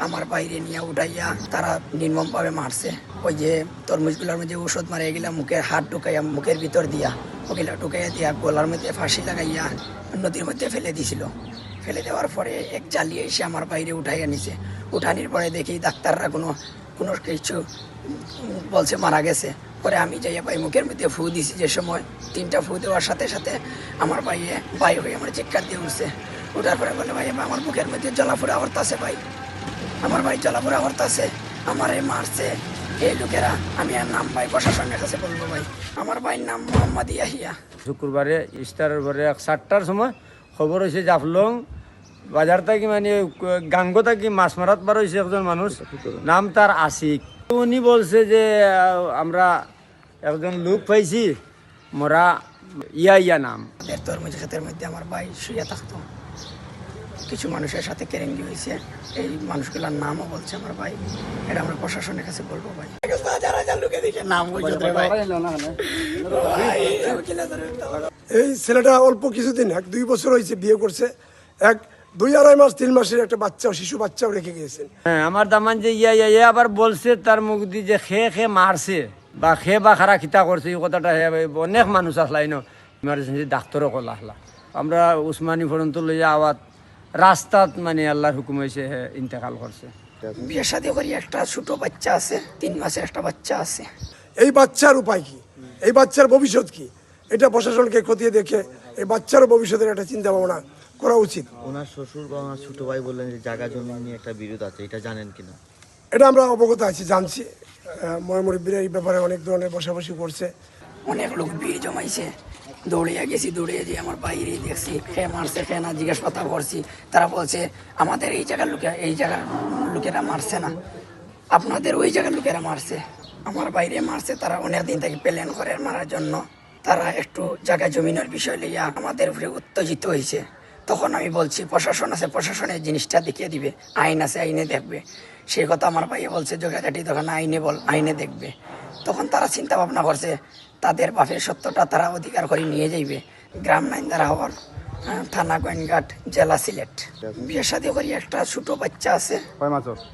আমার বাইরে নিয়ে উঠাইয়া তারা নির্মমভাবে মারছে। ওই যে তরমুজগুলোর মধ্যে ঔষধ মারে এগুলা মুখের হাত ঢুকাইয়া মুখের ভিতর দিয়া ওগুলা ঢুকাইয়া দিয়া গলার মধ্যে ফাঁসি লাগাইয়া নদীর মধ্যে ফেলে দিছিল। ফেলে দেওয়ার পরে এক জ্বালিয়ে এসে আমার বাইরে উঠাইয়া নিছে। উঠানির পরে দেখি ডাক্তাররা কোনো কিছু বলছে মারা গেছে। পরে আমি যাইয়া ভাই মুখের মধ্যে ফু দিছি। যে সময় 3টা ফু দেওয়ার সাথে সাথে আমার ভাইয়ে ভাই হয়ে আমার চিৎকার দিয়ে উঠছে। উঠার পরে বলে ভাই আমার মুখের মধ্যে জ্বলাফোড়া হরতাছে, ভাই আমার ভাই জ্বলাফোড়া হরতাছে, আমারে মারছে এই লোকেরা। আমি আর নাম ভাই প্রশাসনের কাছে বলবো ভাই। আমার ভাইয়ের নাম মোহাম্মদ ইয়াহিয়া। শুক্রবারে ইস্টারের পরে 7টার সময় খবর হয়েছে জাফলং বাজার থাকি মানে গাঙ্গ থাকি মাছ মারাত বার হয়েছে একজন মানুষ, নাম তার আশিক। উনি বলছে যে আমরা একজন লোক পাইছি মোরা ইয়া নাম। তরমুজ ক্ষেতের মধ্যে আমার ভাই শুয়ে থাকতো। কিছু মানুষের সাথে কেরেঙ্গি হয়েছে, এই মানুষগুলোর নামও বলছে আমার ভাই। এটা আমরা প্রশাসনের কাছে বলবো ভাই। এই ছেলেটা অল্প কিছুদিন 1-2 বছর হয়েছে বিয়ে করছে। 2-2.5 মাস 3 মাসের একটা বাচ্চাও শিশু বাচ্চাও রেখে গিয়েছেন। হ্যাঁ, আমার দামান যে ইয়া আবার বলছে তার মুখ দিয়ে যে খে মারছে বা খে বা খারা খিতা করছে এই কথাটা অনেক মানুষ আসলাই ন ইমার্জেন্সি ডাক্তারও কল আসলা। আমরা উসমানী পর্যন্ত লইয়া আওয়াত রাস্তাত মানে আল্লাহর হুকুম হয়েছে ইন্তেকাল করছে। বিয়ে শাদী করি একটা ছোট বাচ্চা আছে, 3 মাসের একটা বাচ্চা আছে। এই বাচ্চার উপায় কি, এই বাচ্চার ভবিষ্যৎ কি, এটা প্রশাসনকে খতিয়ে দেখে এই বাচ্চার ভবিষ্যতের একটা চিন্তা ভাবনা করা উচিত। ওনার শ্বশুর বা ওনার ছোট ভাই বললেন যে জায়গা জমি নিয়ে একটা বিরোধ আছে, এটা জানেন কিনা? এটা আমরা অবগত আছি, জানছি। ময়মুরব্বীরা এই ব্যাপারে অনেক ধরনের বসাবসি করছে। অনেক লোক ভিড় জমাইছে, দৌড়িয়া গেছি, দৌড়িয়ে যে আমার বাইরে দেখছি খেয়ে মারছে, খেয়ে না জিজ্ঞাসা করছি। তারা বলছে আমাদের এই জায়গার লোকেরা মারছে না, আপনাদের ওই জায়গার লোকেরা মারছে। আমার বাইরে মারছে, তারা অনেক দিন থেকে প্ল্যান করে মারার জন্য। তারা একটু জায়গা জমিনের বিষয় লইয়া আমাদের উপরে উত্তেজিত হয়েছে। তখন আমি বলছি প্রশাসন আছে, প্রশাসনের জিনিসটা দেখিয়ে দিবে, আইন আছে আইনে দেখবে। সেই কথা আমার ভাইয়ে বলছে জগাজাটি তখন আইনে দেখবে। তখন তারা চিন্তা ভাবনা করছে তাদের বাপের সত্যটা তারা অধিকার করে নিয়ে যাইবে। গ্রাম নাইন্দারা হওয়ার থানা গোয়েনঘাট, জেলা সিলেট। বিয়ে শাদী করি একটা ছোট বাচ্চা আছে,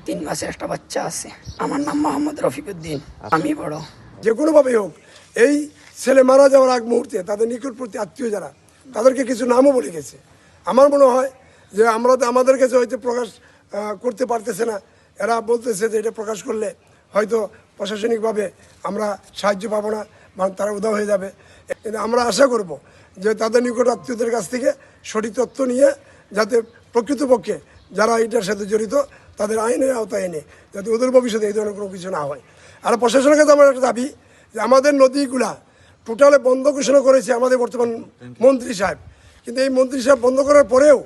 3 মাসের একটা বাচ্চা আছে। আমার নাম মোহাম্মদ রফিকুদ্দিন, আমি বড়। যে কোনোভাবেই হোক এই ছেলে মারা যাওয়ার আগ মুহূর্তে তাদের নিকটবর্তী আত্মীয় যারা, তাদেরকে কিছু নামও বলে গেছে। আমার মনে হয় যে আমাদের কাছে হয়তো প্রকাশ করতে পারতেছে না। এরা বলতেছে যে এটা প্রকাশ করলে হয়তো প্রশাসনিকভাবে আমরা সাহায্য পাবো না বা তারা উধাও হয়ে যাবে। কিন্তু আমরা আশা করব যে তাদের নিকট আত্মীয়দের কাছ থেকে সঠিক তথ্য নিয়ে যাতে প্রকৃতপক্ষে যারা এটার সাথে জড়িত তাদের আইনের আওতায় এনে যাতে ওদের ভবিষ্যতে এই ধরনের কোনো কিছু না হয়। আর প্রশাসনের কাছে আমার একটা দাবি যে আমাদের নদীগুলা টোটালে বন্ধ ঘোষণা করেছে আমাদের বর্তমান মন্ত্রী সাহেব। কিন্তু এই মন্ত্রী সাহেব বন্ধ করার পরেও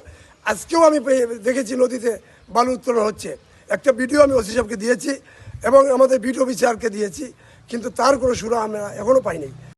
আজকেও আমি দেখেছি নদীতে বালু উত্তোলন হচ্ছে। একটা ভিডিও আমি ওসি সাহেবকে দিয়েছি এবং আমাদের ভিডিও বিচারকে দিয়েছি, কিন্তু তার কোনো সুরা আমরা এখনও পাইনি।